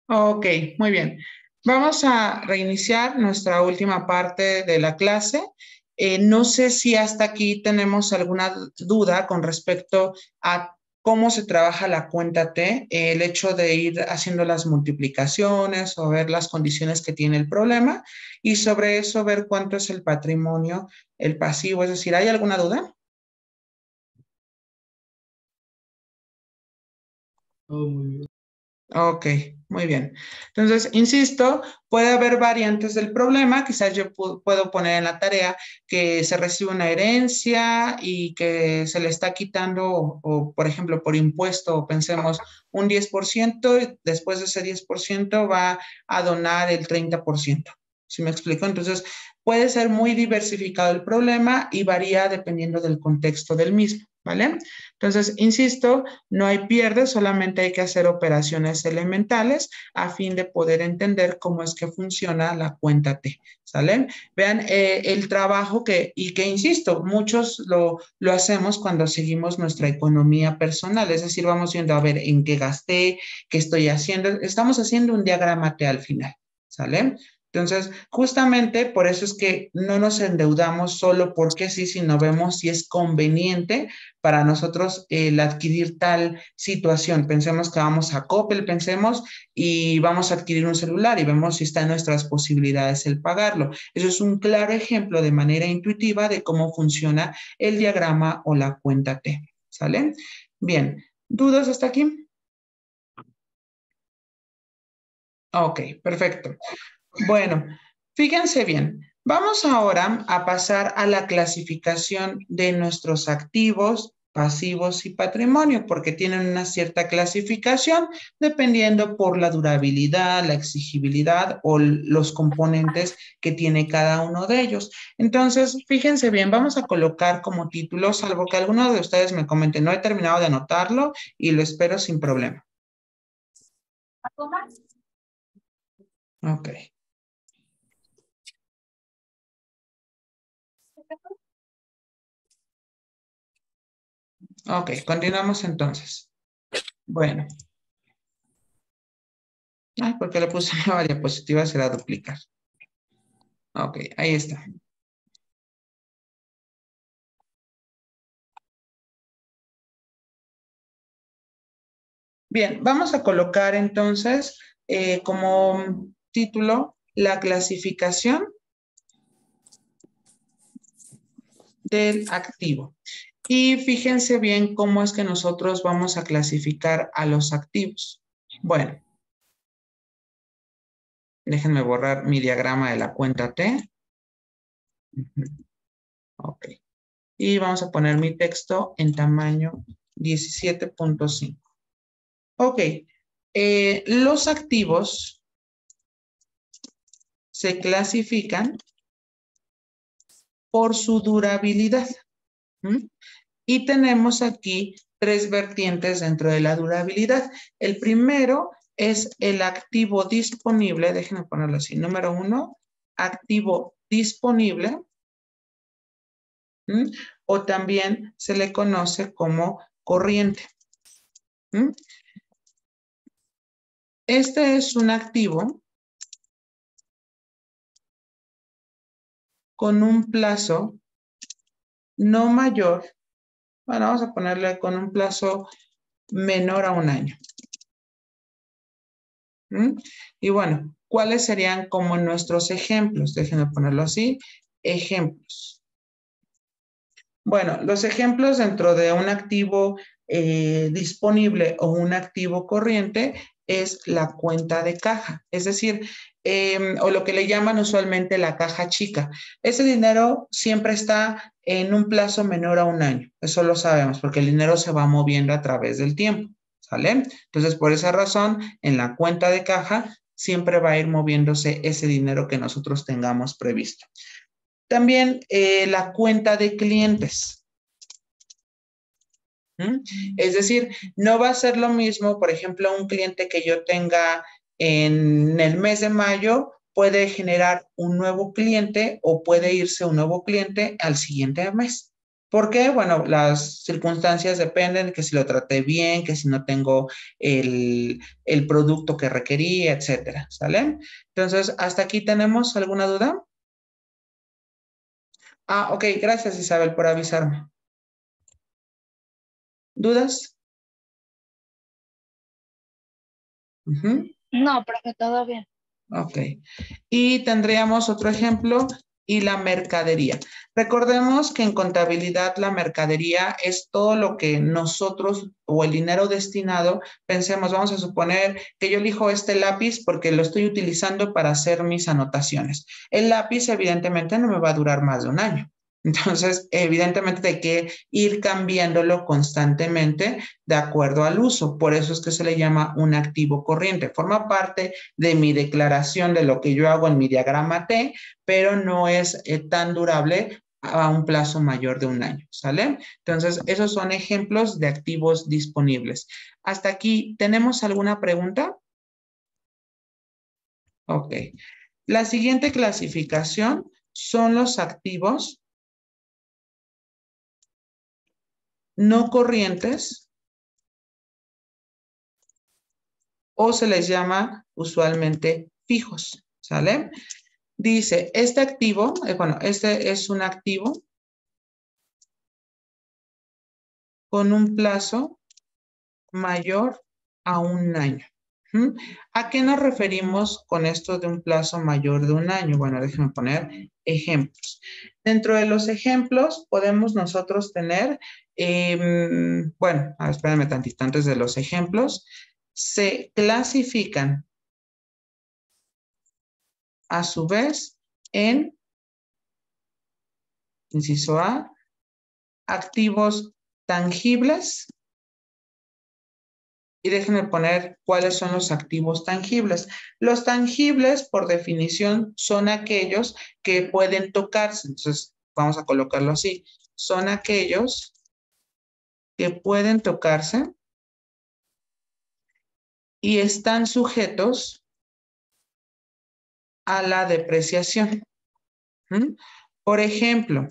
Ok, muy bien. Vamos a reiniciar nuestra última parte de la clase. No sé si hasta aquí tenemos alguna duda con respecto a cómo se trabaja la cuenta T, el hecho de ir haciendo las multiplicaciones o ver las condiciones que tiene el problema y sobre eso ver cuánto es el patrimonio, el pasivo. Es decir, ¿hay alguna duda? Muy bien. Ok, muy bien. Entonces, insisto, puede haber variantes del problema. Quizás yo puedo poner en la tarea que se recibe una herencia y que se le está quitando, por ejemplo, por impuesto, pensemos un 10%, y después de ese 10% va a donar el 30%. ¿Sí me explico? Entonces, puede ser muy diversificado el problema y varía dependiendo del contexto del mismo, ¿vale? Entonces, insisto, no hay pierde, solamente hay que hacer operaciones elementales a fin de poder entender cómo es que funciona la cuenta T, ¿sale? Vean el trabajo que insisto, muchos lo hacemos cuando seguimos nuestra economía personal, es decir, vamos viendo a ver en qué gasté, qué estoy haciendo, estamos haciendo un diagrama T al final, ¿sale? Entonces, justamente por eso es que no nos endeudamos solo porque sí, sino vemos si es conveniente para nosotros el adquirir tal situación. Pensemos que vamos a Coppel, pensemos, y vamos a adquirir un celular y vemos si está en nuestras posibilidades el pagarlo. Eso es un claro ejemplo de manera intuitiva de cómo funciona el diagrama o la cuenta T. ¿Sale? Bien. ¿Dudas hasta aquí? Ok, perfecto. Bueno, fíjense bien. Vamos ahora a pasar a la clasificación de nuestros activos, pasivos y patrimonio, porque tienen una cierta clasificación dependiendo por la durabilidad, la exigibilidad o los componentes que tiene cada uno de ellos. Entonces, fíjense bien, vamos a colocar como título, salvo que alguno de ustedes me comente, no he terminado de anotarlo y lo espero sin problema. Ok. Ok, continuamos entonces. Bueno. Ay, porque le puse una diapositiva, será duplicar. Ok, ahí está. Bien, vamos a colocar entonces como título la clasificación del activo. Y fíjense bien cómo es que nosotros vamos a clasificar a los activos. Bueno, déjenme borrar mi diagrama de la cuenta T. Ok. Y vamos a poner mi texto en tamaño 17.5. Ok. Los activos se clasifican por su durabilidad. ¿Mm? Y tenemos aquí tres vertientes dentro de la durabilidad. El primero es el activo disponible, déjenme ponerlo así, número 1, activo disponible, ¿Mm? O también se le conoce como corriente. ¿Mm? Este es un activo con un plazo no mayor, bueno, vamos a ponerle con un plazo menor a un año. ¿Mm? Y bueno, ¿cuáles serían como nuestros ejemplos? Déjenme ponerlo así. Ejemplos. Bueno, los ejemplos dentro de un activo disponible o un activo corriente es la cuenta de caja, es decir, o lo que le llaman usualmente la caja chica. Ese dinero siempre está en un plazo menor a un año, eso lo sabemos, porque el dinero se va moviendo a través del tiempo, ¿sale? Entonces, por esa razón, en la cuenta de caja siempre va a ir moviéndose ese dinero que nosotros tengamos previsto. También la cuenta de clientes. ¿Mm? Es decir, no va a ser lo mismo, por ejemplo, un cliente que yo tenga en el mes de mayo puede generar un nuevo cliente o puede irse un nuevo cliente al siguiente mes. ¿Por qué? Bueno, las circunstancias dependen de que si lo traté bien, que si no tengo el producto que requería, etcétera, ¿sale? Entonces, ¿hasta aquí tenemos alguna duda? Ah, ok, gracias Isabel por avisarme. ¿Dudas? No, profe, todo bien. Ok. Y tendríamos otro ejemplo y la mercadería. Recordemos que en contabilidad la mercadería es todo lo que nosotros o el dinero destinado, pensemos, vamos a suponer que yo elijo este lápiz porque lo estoy utilizando para hacer mis anotaciones. El lápiz evidentemente no me va a durar más de un año. Entonces, evidentemente hay que ir cambiándolo constantemente de acuerdo al uso. Por eso es que se le llama un activo corriente. Forma parte de mi declaración de lo que yo hago en mi diagrama T, pero no es tan durable a un plazo mayor de un año, ¿sale? Entonces, esos son ejemplos de activos disponibles. Hasta aquí, ¿tenemos alguna pregunta? Ok. La siguiente clasificación son los activos no corrientes o se les llama usualmente fijos, ¿sale? Dice, este activo, bueno, este es un activo con un plazo mayor a un año. ¿A qué nos referimos con esto de un plazo mayor de un año? Bueno, déjenme poner ejemplos. Dentro de los ejemplos podemos nosotros tener, bueno, espérenme tantito, antes de los ejemplos, se clasifican a su vez en, inciso A, activos tangibles. Y déjenme poner cuáles son los activos tangibles. Los tangibles, por definición, son aquellos que pueden tocarse. Entonces, vamos a colocarlo así. Son aquellos que pueden tocarse y están sujetos a la depreciación. Por ejemplo,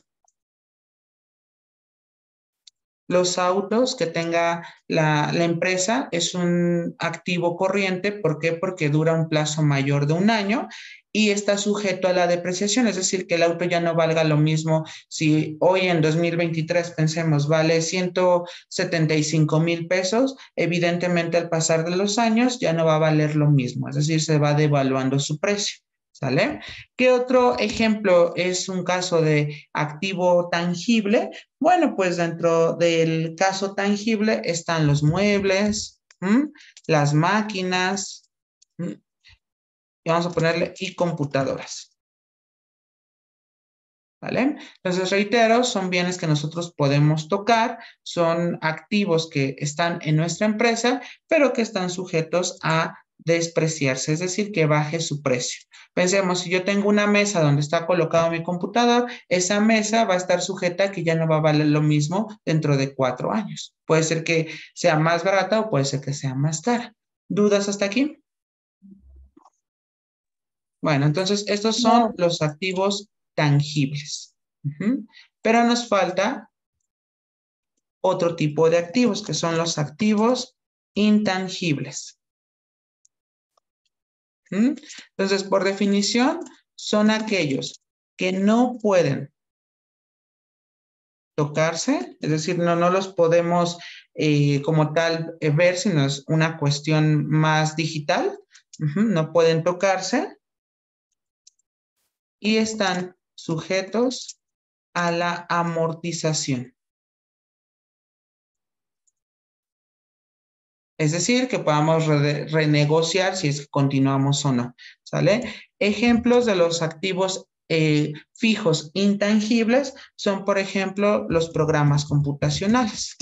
los autos que tenga la empresa es un activo corriente. ¿Por qué? Porque dura un plazo mayor de un año y está sujeto a la depreciación. Es decir, que el auto ya no valga lo mismo. Si hoy en 2023 pensemos, vale 175,000 pesos, evidentemente al pasar de los años ya no va a valer lo mismo. Es decir, se va devaluando su precio. ¿Sale? ¿Qué otro ejemplo es un caso de activo tangible? Bueno, pues dentro del caso tangible están los muebles, las máquinas, y vamos a ponerle y computadoras. ¿Vale? Entonces, reitero, son bienes que nosotros podemos tocar, son activos que están en nuestra empresa, pero que están sujetos a despreciarse, es decir, que baje su precio. Pensemos, si yo tengo una mesa donde está colocado mi computador, esa mesa va a estar sujeta a que ya no va a valer lo mismo dentro de 4 años. Puede ser que sea más barata o puede ser que sea más cara. ¿Dudas hasta aquí? Bueno, entonces estos son No, los activos tangibles. Pero nos falta otro tipo de activos, que son los activos intangibles. Entonces, por definición, son aquellos que no pueden tocarse, es decir, no los podemos como tal ver, sino es una cuestión más digital. No pueden tocarse y están sujetos a la amortización. Es decir, que podamos renegociar si es que continuamos o no, ¿sale? Ejemplos de los activos fijos intangibles son, por ejemplo, los programas computacionales.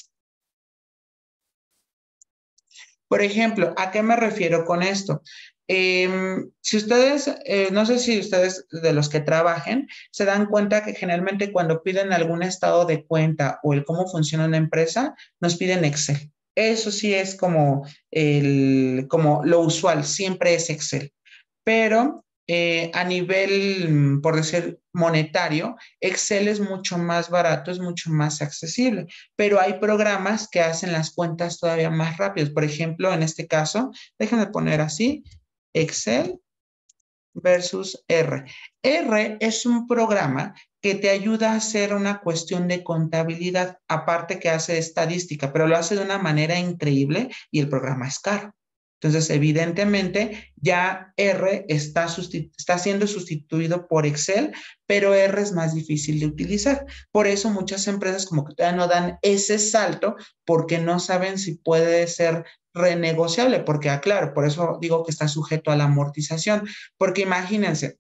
Por ejemplo, ¿a qué me refiero con esto? Si ustedes, no sé si ustedes de los que trabajen, se dan cuenta que generalmente cuando piden algún estado de cuenta o el cómo funciona una empresa, nos piden Excel. Eso sí es como lo usual, siempre es Excel. Pero a nivel, por decir, monetario, Excel es mucho más barato, es mucho más accesible, pero hay programas que hacen las cuentas todavía más rápidas. Por ejemplo, en este caso, déjenme poner así, Excel versus R. R es un programa que te ayuda a hacer una cuestión de contabilidad, aparte que hace estadística, pero lo hace de una manera increíble y el programa es caro. Entonces, evidentemente, ya R está siendo sustituido por Excel, pero R es más difícil de utilizar. Por eso muchas empresas como que todavía no dan ese salto porque no saben si puede ser renegociable, porque, claro, por eso digo que está sujeto a la amortización, porque imagínense,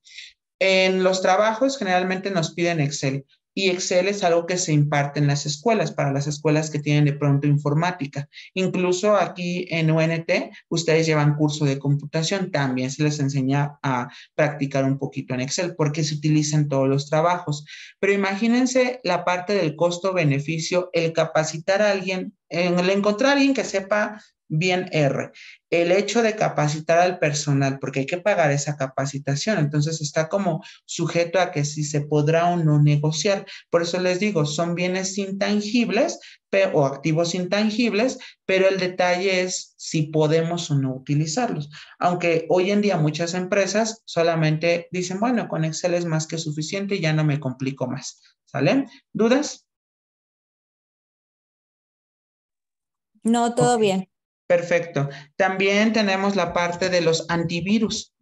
en los trabajos generalmente nos piden Excel y Excel es algo que se imparte en las escuelas, para las escuelas que tienen de pronto informática. Incluso aquí en UNT, ustedes llevan curso de computación, también se les enseña a practicar un poquito en Excel porque se utiliza en todos los trabajos. Pero imagínense la parte del costo-beneficio, el capacitar a alguien, el encontrar a alguien que sepa bien R, el hecho de capacitar al personal, porque hay que pagar esa capacitación, entonces está como sujeto a que si se podrá o no negociar. Por eso les digo, son bienes intangibles o activos intangibles, pero el detalle es si podemos o no utilizarlos. Aunque hoy en día muchas empresas solamente dicen, bueno, con Excel es más que suficiente y ya no me complico más. ¿Sale? ¿Dudas? No, todo Ok. bien. Perfecto. También tenemos la parte de los antivirus.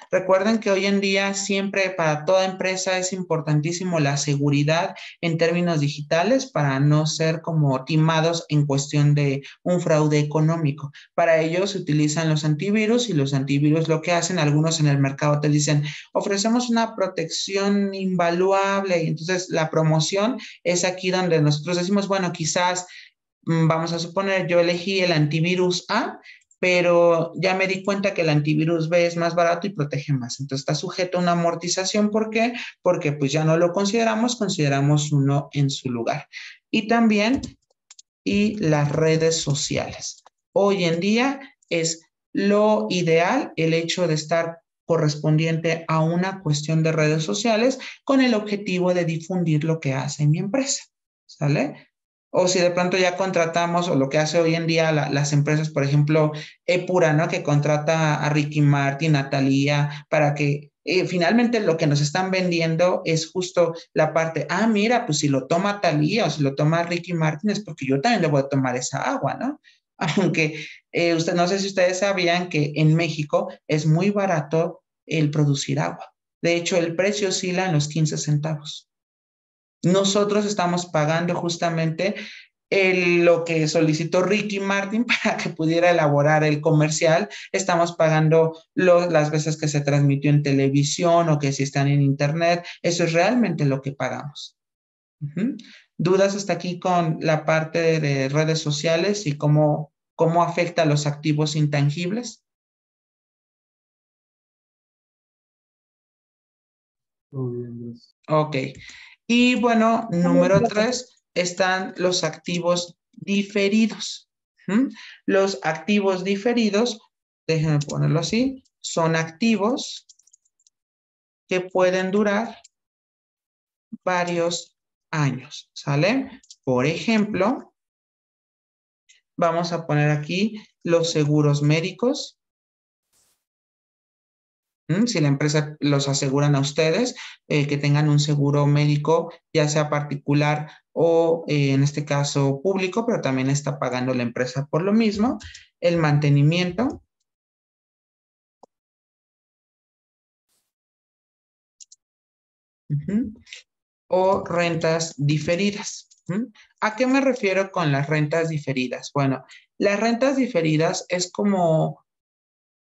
Recuerden que hoy en día siempre para toda empresa es importantísimo la seguridad en términos digitales para no ser como timados en cuestión de un fraude económico. Para ello se utilizan los antivirus y los antivirus lo que hacen, algunos en el mercado te dicen, ofrecemos una protección invaluable y entonces la promoción es aquí donde nosotros decimos, bueno, quizás vamos a suponer, yo elegí el antivirus A, pero ya me di cuenta que el antivirus B es más barato y protege más. Entonces está sujeto a una amortización. ¿Por qué? Porque pues ya no lo consideramos, consideramos uno en su lugar. Y también, y las redes sociales. Hoy en día es lo ideal el hecho de estar correspondiente a una cuestión de redes sociales con el objetivo de difundir lo que hace mi empresa. ¿Sale? O si de pronto ya contratamos, o lo que hace hoy en día las empresas, por ejemplo, Epura, ¿no? Que contrata a Ricky Martin, a Thalía, para que finalmente lo que nos están vendiendo es justo la parte, mira, pues si lo toma Thalía o si lo toma Ricky Martin es porque yo también le voy a tomar esa agua, ¿no? Aunque no sé si ustedes sabían que en México es muy barato el producir agua. De hecho, el precio oscila en los 15 centavos. Nosotros estamos pagando justamente lo que solicitó Ricky Martin para que pudiera elaborar el comercial. Estamos pagando las veces que se transmitió en televisión o que si están en internet. Eso es realmente lo que pagamos. ¿Dudas hasta aquí con la parte de redes sociales y cómo afecta a los activos intangibles? Muy bien, gracias. Ok. Y bueno, número 3 están los activos diferidos. Los activos diferidos, déjenme ponerlo así, son activos que pueden durar varios años, ¿sale? Por ejemplo, vamos a poner aquí los seguros médicos. Si la empresa los aseguran a ustedes, que tengan un seguro médico, ya sea particular o en este caso público, pero también está pagando la empresa por lo mismo, el mantenimiento. O rentas diferidas. ¿A qué me refiero con las rentas diferidas? Bueno, las rentas diferidas es como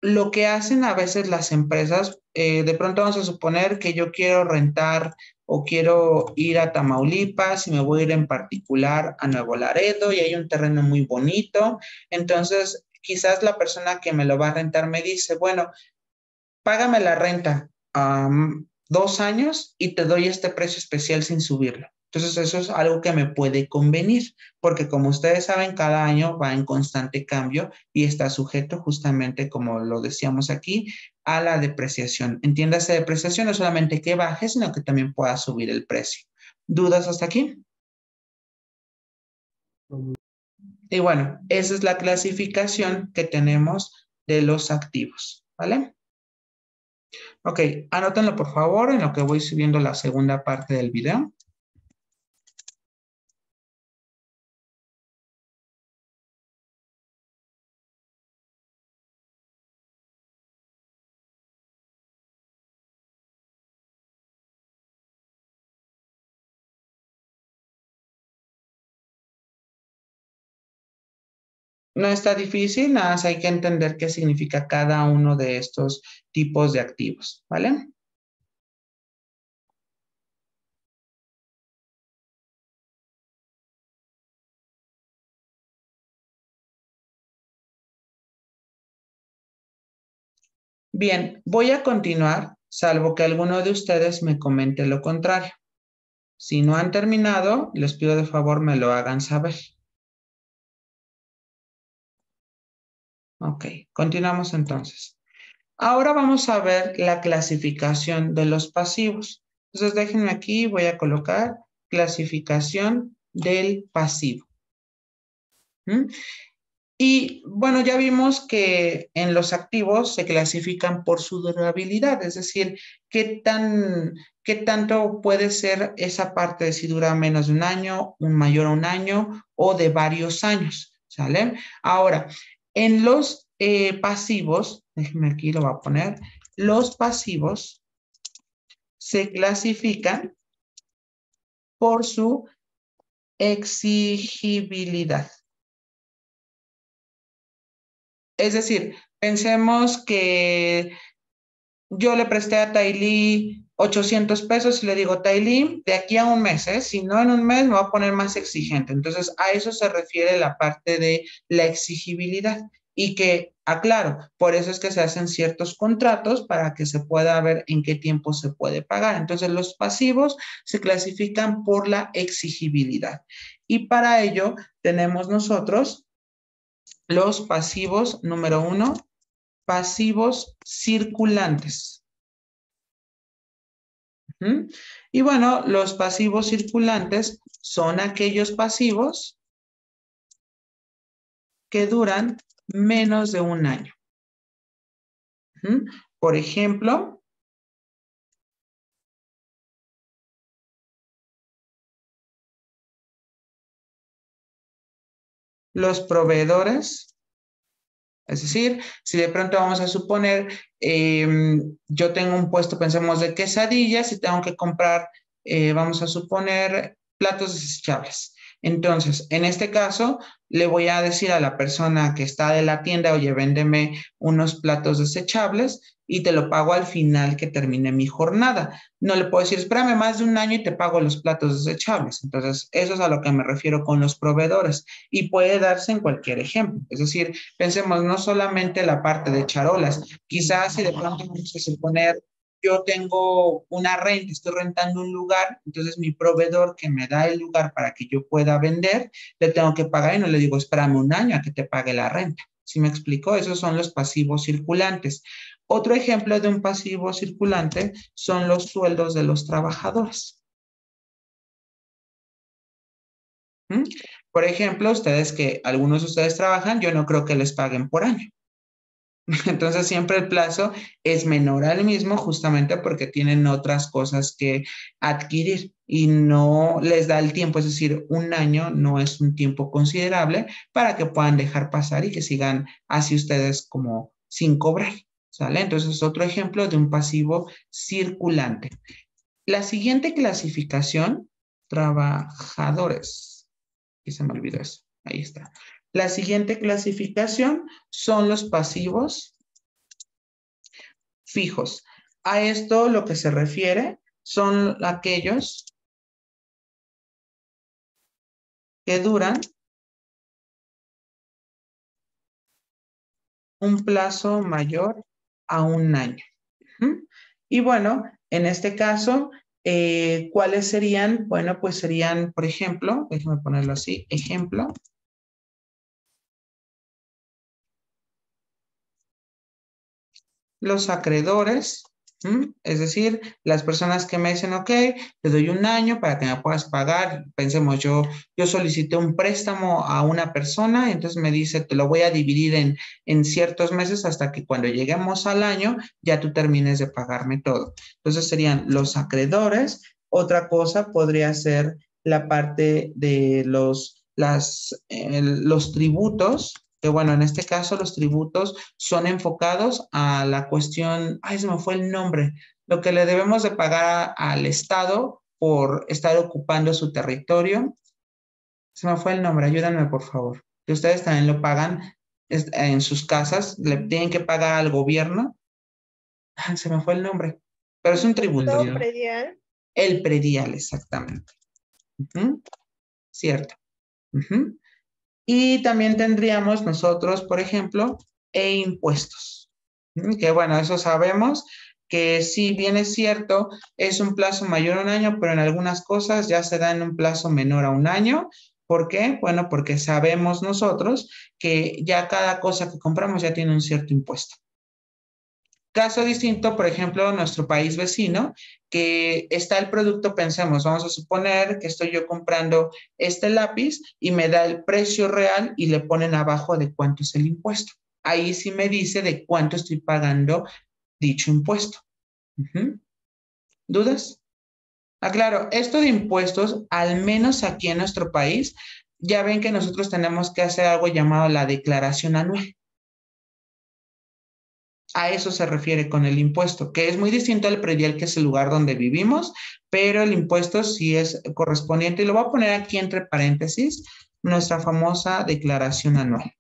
lo que hacen a veces las empresas, de pronto vamos a suponer que yo quiero rentar o quiero ir a Tamaulipas y me voy a ir en particular a Nuevo Laredo y hay un terreno muy bonito. Entonces, quizás la persona que me lo va a rentar me dice, bueno, págame la renta 2 años y te doy este precio especial sin subirlo. Entonces, eso es algo que me puede convenir, porque como ustedes saben, cada año va en constante cambio y está sujeto justamente, como lo decíamos aquí, a la depreciación. Entiéndase, depreciación no solamente que baje, sino que también pueda subir el precio. ¿Dudas hasta aquí? Y bueno, esa es la clasificación que tenemos de los activos, ¿vale? Ok, anótenlo por favor en lo que voy subiendo la segunda parte del video. No está difícil, nada más hay que entender qué significa cada uno de estos tipos de activos, ¿vale? Bien, voy a continuar, salvo que alguno de ustedes me comente lo contrario. Si no han terminado, les pido de favor me lo hagan saber. Ok, continuamos entonces. Ahora vamos a ver la clasificación de los pasivos. Entonces déjenme aquí, voy a colocar clasificación del pasivo. ¿Mm? Y bueno, ya vimos que en los activos se clasifican por su durabilidad, es decir, qué tanto puede ser esa parte de si dura menos de un año, un mayor a un año o de varios años, ¿sale? Ahora, en los pasivos, déjenme aquí, lo voy a poner, los pasivos se clasifican por su exigibilidad. Es decir, pensemos que yo le presté a Tailí 800 pesos y le digo, Tailí, de aquí a un mes, si no en un mes me voy a poner más exigente. Entonces, a eso se refiere la parte de la exigibilidad. Y que, aclaro, por eso es que se hacen ciertos contratos para que se pueda ver en qué tiempo se puede pagar. Entonces, los pasivos se clasifican por la exigibilidad. Y para ello tenemos nosotros los pasivos, número 1, pasivos circulantes. Y bueno, los pasivos circulantes son aquellos pasivos que duran menos de un año. Por ejemplo, los proveedores. Es decir, si de pronto vamos a suponer, yo tengo un puesto, pensemos, de quesadillas y tengo que comprar, vamos a suponer, platos desechables. Entonces, en este caso, le voy a decir a la persona que está de la tienda, oye, véndeme unos platos desechables y te lo pago al final que termine mi jornada. No le puedo decir, espérame más de un año y te pago los platos desechables. Entonces, eso es a lo que me refiero con los proveedores y puede darse en cualquier ejemplo. Es decir, pensemos no solamente la parte de charolas, quizás si de pronto vamos a suponer, yo tengo una renta, estoy rentando un lugar, entonces mi proveedor que me da el lugar para que yo pueda vender, le tengo que pagar y no le digo, espérame un año a que te pague la renta. ¿Sí me explico? Esos son los pasivos circulantes. Otro ejemplo de un pasivo circulante son los sueldos de los trabajadores. Por ejemplo, ustedes que algunos de ustedes trabajan, yo no creo que les paguen por año. Entonces siempre el plazo es menor al mismo justamente porque tienen otras cosas que adquirir y no les da el tiempo, es decir, un año no es un tiempo considerable para que puedan dejar pasar y que sigan así ustedes como sin cobrar, ¿sale? Entonces es otro ejemplo de un pasivo circulante. La siguiente clasificación, trabajadores. Y se me olvidó eso. Ahí está. La siguiente clasificación son los pasivos fijos. A esto lo que se refiere son aquellos que duran un plazo mayor a un año. Y bueno, en este caso, ¿cuáles serían? Bueno, pues serían, por ejemplo, déjenme ponerlo así, ejemplo. los acreedores, es decir, las personas que me dicen, ok, te doy un año para que me puedas pagar. Pensemos, yo solicité un préstamo a una persona, entonces me dice, te lo voy a dividir en ciertos meses hasta que cuando lleguemos al año ya tú termines de pagarme todo. Entonces serían los acreedores. Otra cosa podría ser la parte de los tributos, que bueno, en este caso los tributos son enfocados a la cuestión, ay, se me fue el nombre, lo que le debemos de pagar al Estado por estar ocupando su territorio. Se me fue el nombre, ayúdenme por favor. Que ustedes también lo pagan en sus casas, le tienen que pagar al gobierno. Ah, se me fue el nombre, pero es un tributo. Predial. Predial. El predial, exactamente. Cierto. Y también tendríamos nosotros, por ejemplo, impuestos. Que bueno, eso sabemos que si bien es cierto, es un plazo mayor a un año, pero en algunas cosas ya se da en un plazo menor a un año. ¿Por qué? Bueno, porque sabemos nosotros que ya cada cosa que compramos ya tiene un cierto impuesto. Caso distinto, por ejemplo, nuestro país vecino, que está el producto, pensemos, vamos a suponer que estoy yo comprando este lápiz y me da el precio real y le ponen abajo de cuánto es el impuesto. Ahí sí me dice de cuánto estoy pagando dicho impuesto. ¿Dudas? Claro, esto de impuestos, al menos aquí en nuestro país, ya ven que nosotros tenemos que hacer algo llamado la declaración anual. A eso se refiere con el impuesto, que es muy distinto al predial, que es el lugar donde vivimos, pero el impuesto sí es correspondiente, y lo voy a poner aquí entre paréntesis, nuestra famosa declaración anual.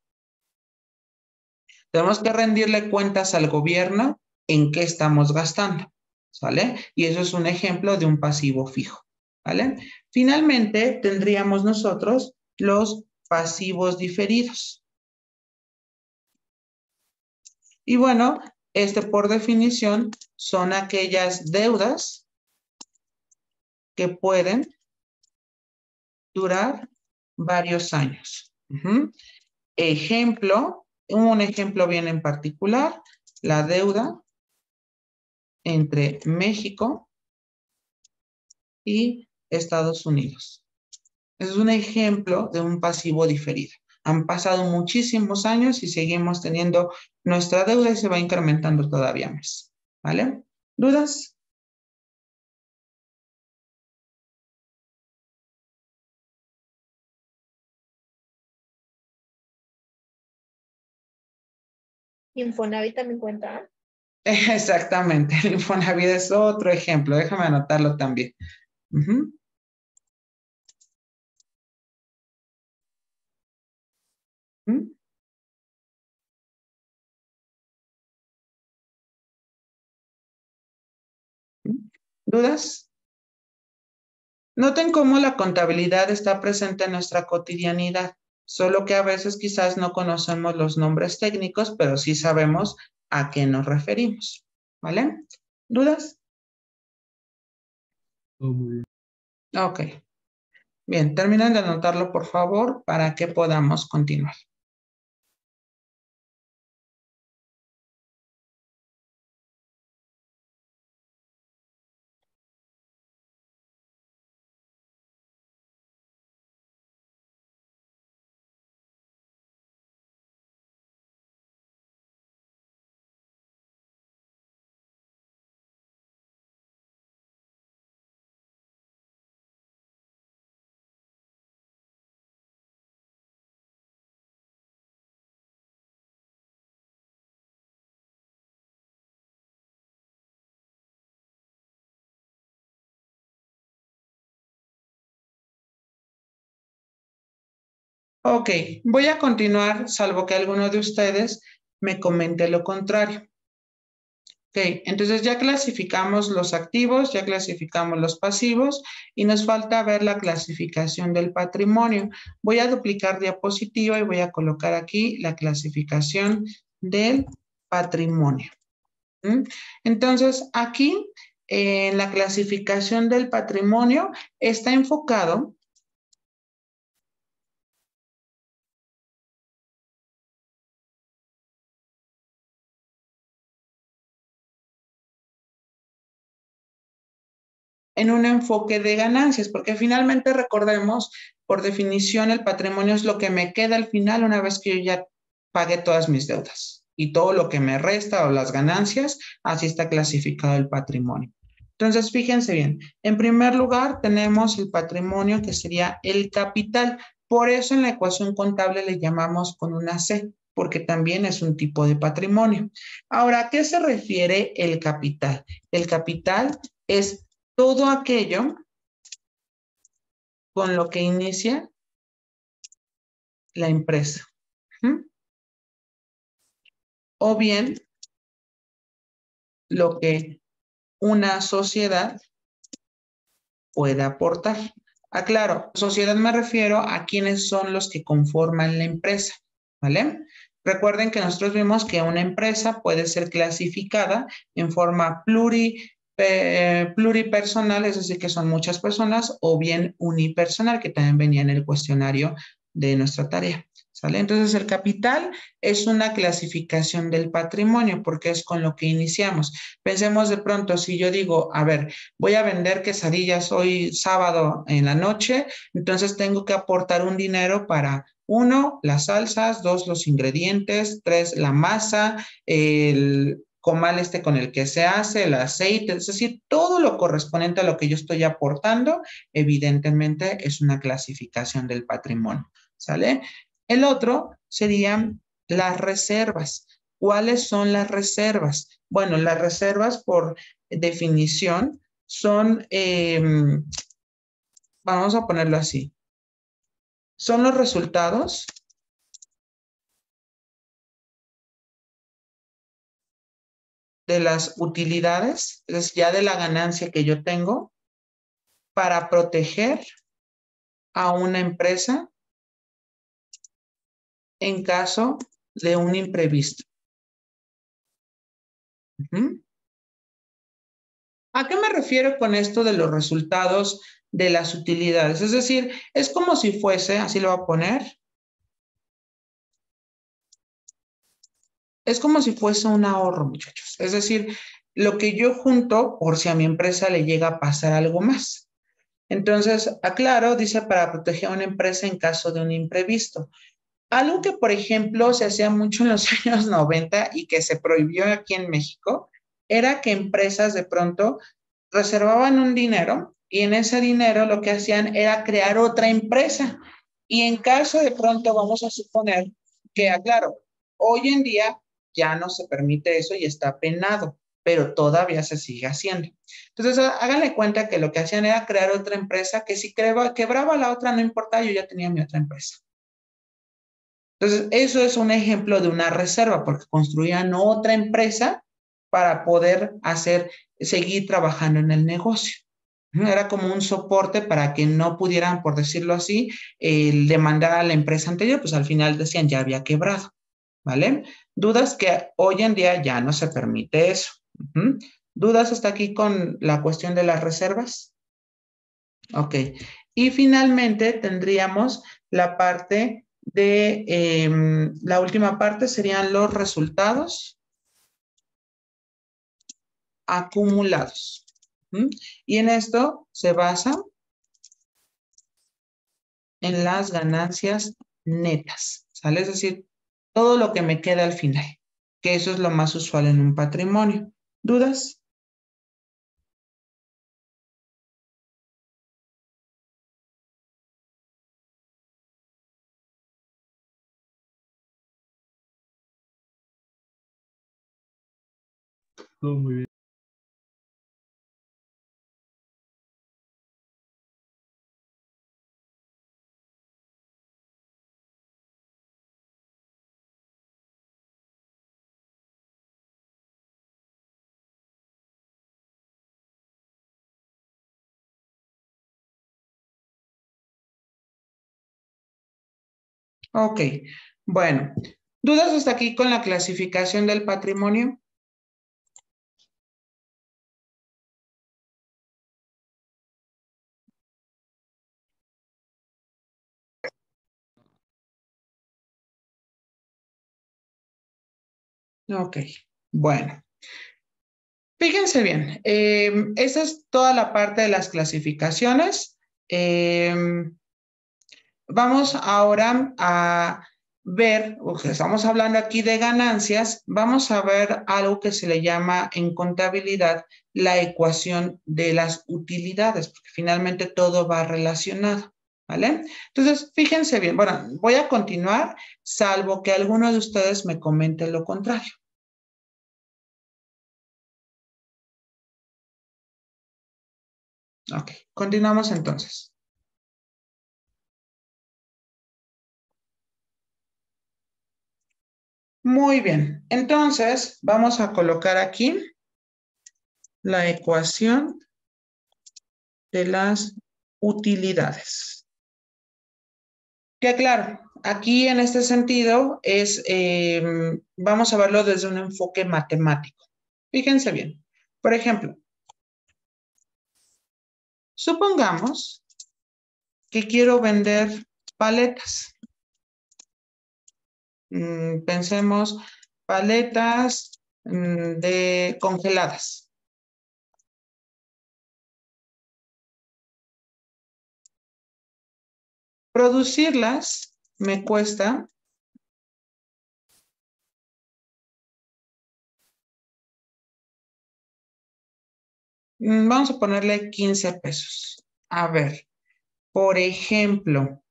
Tenemos que rendirle cuentas al gobierno en qué estamos gastando, ¿sale? Y eso es un ejemplo de un pasivo fijo, ¿vale? Finalmente, tendríamos nosotros los pasivos diferidos. Y bueno, por definición, son aquellas deudas que pueden durar varios años. Ejemplo, un ejemplo bien en particular, la deuda entre México y Estados Unidos. Es un ejemplo de un pasivo diferido. Han pasado muchísimos años y seguimos teniendo nuestra deuda y se va incrementando todavía más. ¿Vale? ¿Dudas? Infonavit también cuenta. Exactamente, el Infonavit es otro ejemplo. Déjame anotarlo también. ¿Dudas? Noten cómo la contabilidad está presente en nuestra cotidianidad, solo que a veces quizás no conocemos los nombres técnicos, pero sí sabemos a qué nos referimos. ¿Vale? ¿Dudas? Todo muy bien. Ok. Bien, terminen de anotarlo, por favor, para que podamos continuar. Ok, voy a continuar, salvo que alguno de ustedes me comente lo contrario. Ok, entonces ya clasificamos los activos, ya clasificamos los pasivos y nos falta ver la clasificación del patrimonio. Voy a duplicar diapositiva y voy a colocar aquí la clasificación del patrimonio. Entonces, aquí en la clasificación del patrimonio está enfocado en un enfoque de ganancias, porque finalmente recordemos, por definición, el patrimonio es lo que me queda al final una vez que yo ya pagué todas mis deudas y todo lo que me resta o las ganancias, así está clasificado el patrimonio. Entonces, fíjense bien, en primer lugar tenemos el patrimonio que sería el capital. Por eso en la ecuación contable le llamamos con una C, porque también es un tipo de patrimonio. Ahora, ¿a qué se refiere el capital? El capital es todo aquello con lo que inicia la empresa. ¿Mm? O bien lo que una sociedad puede aportar. Aclaro, sociedad me refiero a quienes son los que conforman la empresa, ¿vale? Recuerden que nosotros vimos que una empresa puede ser clasificada en forma pluripersonal, es decir, que son muchas personas, o bien unipersonal, que también venía en el cuestionario de nuestra tarea. ¿Sale? Entonces, el capital es una clasificación del patrimonio porque es con lo que iniciamos. Pensemos de pronto, si yo digo, a ver, voy a vender quesadillas hoy sábado en la noche, entonces tengo que aportar un dinero para uno, las salsas, dos, los ingredientes, tres, la masa, el comal este con el que se hace, el aceite, es decir, todo lo correspondiente a lo que yo estoy aportando, evidentemente es una clasificación del patrimonio, ¿sale? El otro serían las reservas. ¿Cuáles son las reservas? Bueno, las reservas por definición son, vamos a ponerlo así, son los resultados de las utilidades, es ya de la ganancia que yo tengo para proteger a una empresa en caso de un imprevisto. Uh-huh. ¿A qué me refiero con esto de los resultados de las utilidades? Es decir, es como si fuese, así lo voy a poner, es como si fuese un ahorro, muchachos. Es decir, lo que yo junto por si a mi empresa le llega a pasar algo más. Entonces, aclaro, dice para proteger a una empresa en caso de un imprevisto. Algo que, por ejemplo, se hacía mucho en los años 90 y que se prohibió aquí en México, era que empresas de pronto reservaban un dinero y en ese dinero lo que hacían era crear otra empresa. Y en caso de pronto, vamos a suponer que, aclaro, hoy en día ya no se permite eso y está penado, pero todavía se sigue haciendo. Entonces, háganle cuenta que lo que hacían era crear otra empresa que si quebraba la otra, no importa, yo ya tenía mi otra empresa. Entonces, eso es un ejemplo de una reserva, porque construían otra empresa para poder seguir trabajando en el negocio. Era como un soporte para que no pudieran, por decirlo así, demandar a la empresa anterior, pues al final decían ya había quebrado, ¿vale? Dudas que hoy en día ya no se permite eso. ¿Dudas hasta aquí con la cuestión de las reservas? Ok. Y finalmente tendríamos la parte la última parte serían los resultados acumulados. Y en esto se basa en las ganancias netas, ¿sale? Es decir, todo lo que me queda al final, que eso es lo más usual en un patrimonio. ¿Dudas? Todo muy bien. Ok, bueno. ¿Dudas hasta aquí con la clasificación del patrimonio? Ok, bueno. Fíjense bien, esa es toda la parte de las clasificaciones. Vamos ahora a ver, porque estamos hablando aquí de ganancias, vamos a ver algo que se le llama en contabilidad la ecuación de las utilidades, porque finalmente todo va relacionado, ¿vale? Entonces, fíjense bien, bueno, voy a continuar, salvo que alguno de ustedes me comente lo contrario. Ok, continuamos entonces. Muy bien, entonces vamos a colocar aquí la ecuación de las utilidades. Que claro, aquí en este sentido es, vamos a verlo desde un enfoque matemático. Fíjense bien, por ejemplo, supongamos que quiero vender paletas. Pensemos paletas de congeladas. Producirlas me cuesta vamos a ponerle 15 pesos. A ver, por ejemplo,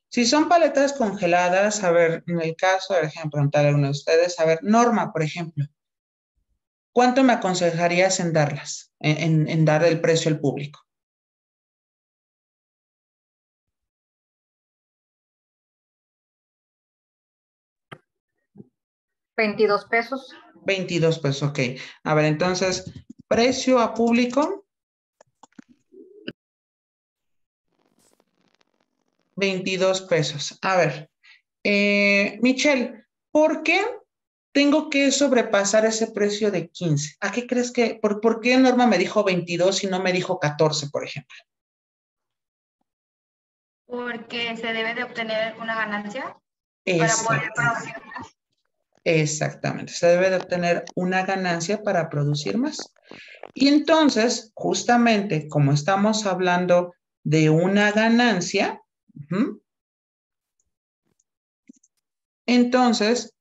si son paletas congeladas, a ver, en el caso, déjenme preguntarle a uno de ustedes, a ver, Norma, por ejemplo, ¿cuánto me aconsejarías en darlas, en dar el precio al público? $22. 22 pesos, ok. A ver, entonces, precio a público, 22 pesos. A ver, Michelle, ¿por qué tengo que sobrepasar ese precio de 15? ¿A qué crees que, por qué Norma me dijo 22 y no me dijo 14, por ejemplo? Porque se debe de obtener una ganancia para poder Exactamente. producir más. Exactamente, se debe de obtener una ganancia para producir más. Y entonces, justamente como estamos hablando de una ganancia, entonces,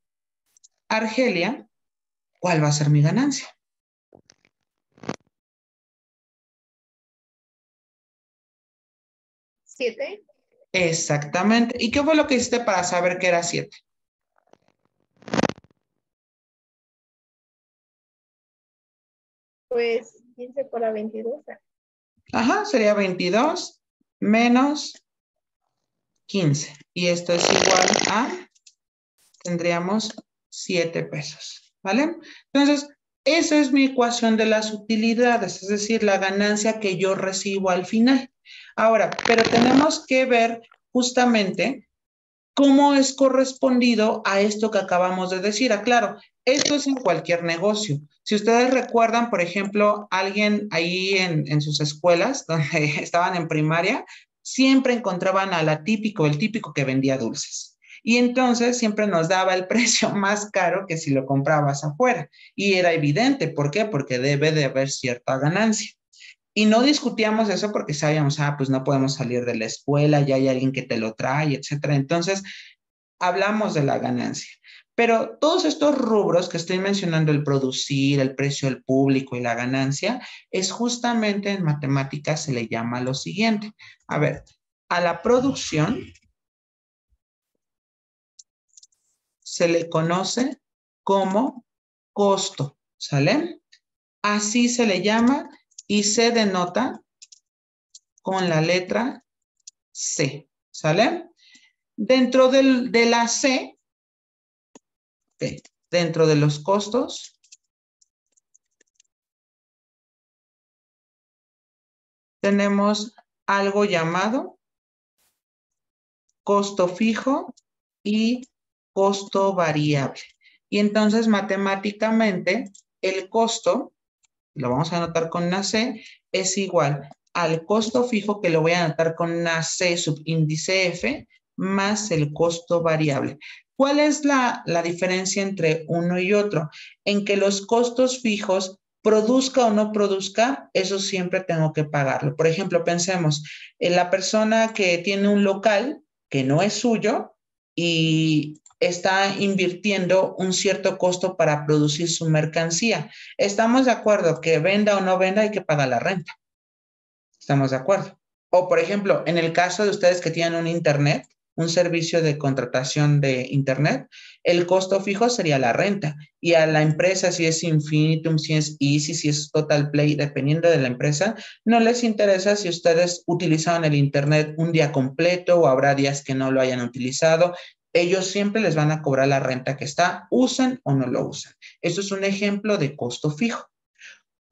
Argelia, ¿cuál va a ser mi ganancia? ¿7? Exactamente. ¿Y qué fue lo que hiciste para saber que era 7? Pues 15 por la 22. Ajá, sería 22 menos 15. Y esto es igual a, tendríamos 7 pesos, ¿vale? Entonces, esa es mi ecuación de las utilidades, es decir, la ganancia que yo recibo al final. Ahora, pero tenemos que ver justamente cómo es correspondido a esto que acabamos de decir. Claro, esto es en cualquier negocio. Si ustedes recuerdan, por ejemplo, alguien ahí en sus escuelas, donde estaban en primaria, siempre encontraban a la típico, el típico que vendía dulces. Y entonces siempre nos daba el precio más caro que si lo comprabas afuera. Y era evidente, ¿por qué? Porque debe de haber cierta ganancia. Y no discutíamos eso porque sabíamos, pues no podemos salir de la escuela, ya hay alguien que te lo trae, etcétera. Entonces, hablamos de la ganancia. Pero todos estos rubros que estoy mencionando, el producir, el precio al público y la ganancia, es justamente en matemáticas se le llama lo siguiente. A ver, a la producción se le conoce como costo, ¿sale? Así se le llama y se denota con la letra C, ¿sale? Dentro de la C, okay, dentro de los costos, tenemos algo llamado costo fijo y costo variable. Y entonces matemáticamente el costo, lo vamos a anotar con una C, es igual al costo fijo que lo voy a anotar con una C subíndice F más el costo variable. ¿Cuál es la diferencia entre uno y otro? En que los costos fijos, produzca o no produzca, eso siempre tengo que pagarlo. Por ejemplo, pensemos en la persona que tiene un local que no es suyo y está invirtiendo un cierto costo para producir su mercancía. ¿Estamos de acuerdo que venda o no venda hay que pagar la renta? ¿Estamos de acuerdo? O, por ejemplo, en el caso de ustedes que tienen un internet, un servicio de contratación de internet, el costo fijo sería la renta. Y a la empresa, si es Infinitum, si es Easy, si es Total Play, dependiendo de la empresa, no les interesa si ustedes utilizaron el internet un día completo o habrá días que no lo hayan utilizado. Ellos siempre les van a cobrar la renta que está, usen o no lo usen. Esto es un ejemplo de costo fijo.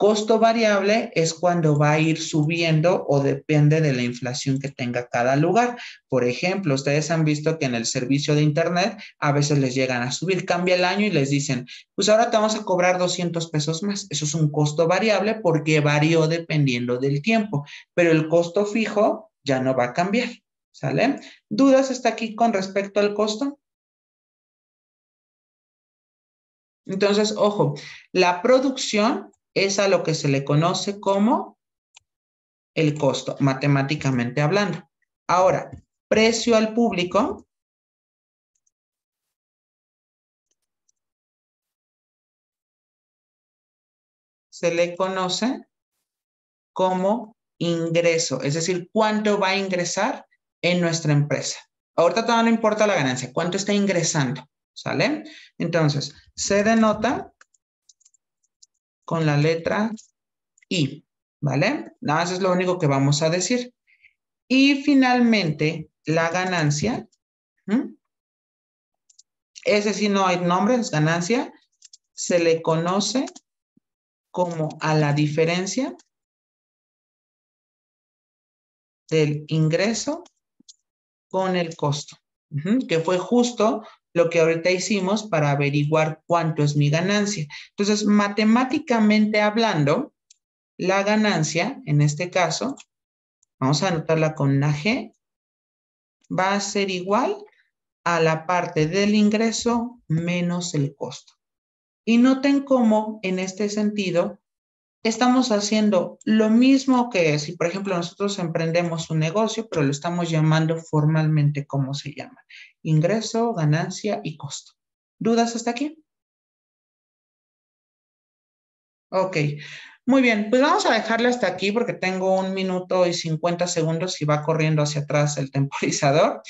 Costo variable es cuando va a ir subiendo o depende de la inflación que tenga cada lugar. Por ejemplo, ustedes han visto que en el servicio de internet a veces les llegan a subir, cambia el año y les dicen, pues ahora te vamos a cobrar 200 pesos más. Eso es un costo variable porque varió dependiendo del tiempo, pero el costo fijo ya no va a cambiar, ¿sale? ¿Dudas hasta aquí con respecto al costo? Entonces, ojo, la producción es a lo que se le conoce como el costo, matemáticamente hablando. Ahora, precio al público se le conoce como ingreso, es decir, cuánto va a ingresar en nuestra empresa. Ahorita todavía no importa la ganancia, cuánto está ingresando, ¿sale? Entonces, se denota con la letra I, ¿vale? Nada más es lo único que vamos a decir. Y finalmente, la ganancia, es decir, no hay nombre, es ganancia, se le conoce como a la diferencia del ingreso con el costo, que fue justo lo que ahorita hicimos para averiguar cuánto es mi ganancia. Entonces, matemáticamente hablando, la ganancia, en este caso, vamos a anotarla con una G, va a ser igual a la parte del ingreso menos el costo. Y noten cómo, en este sentido, estamos haciendo lo mismo que si, por ejemplo, nosotros emprendemos un negocio, pero lo estamos llamando formalmente, ¿cómo se llama? Ingreso, ganancia y costo. ¿Dudas hasta aquí? Ok, muy bien, pues vamos a dejarle hasta aquí porque tengo 1 minuto y 50 segundos y va corriendo hacia atrás el temporizador.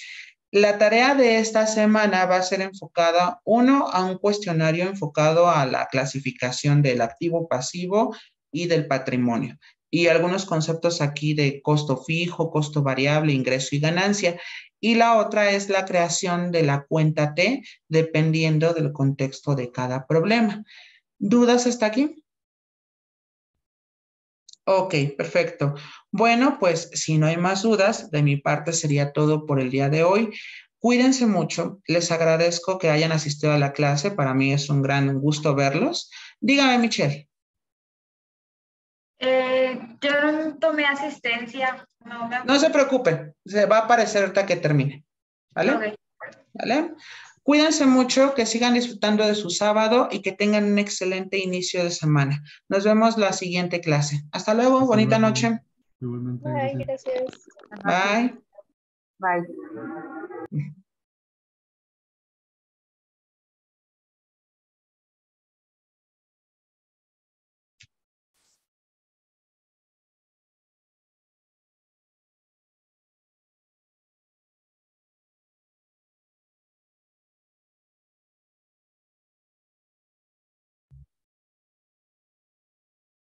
La tarea de esta semana va a ser enfocada, uno, a un cuestionario enfocado a la clasificación del activo pasivo y del patrimonio. Y algunos conceptos aquí de costo fijo, costo variable, ingreso y ganancia. Y la otra es la creación de la cuenta T, dependiendo del contexto de cada problema. ¿Dudas hasta aquí? Ok, perfecto. Bueno, pues si no hay más dudas, de mi parte sería todo por el día de hoy. Cuídense mucho. Les agradezco que hayan asistido a la clase. Para mí es un gran gusto verlos. Dígame, Michelle. Yo no tomé asistencia. No se preocupen. Se va a aparecer ahorita que termine. ¿Vale? Okay. ¿Vale? Cuídense mucho, que sigan disfrutando de su sábado y que tengan un excelente inicio de semana. Nos vemos la siguiente clase. Hasta luego, bonita noche. Igualmente, Bye, gracias. Bye. Bye.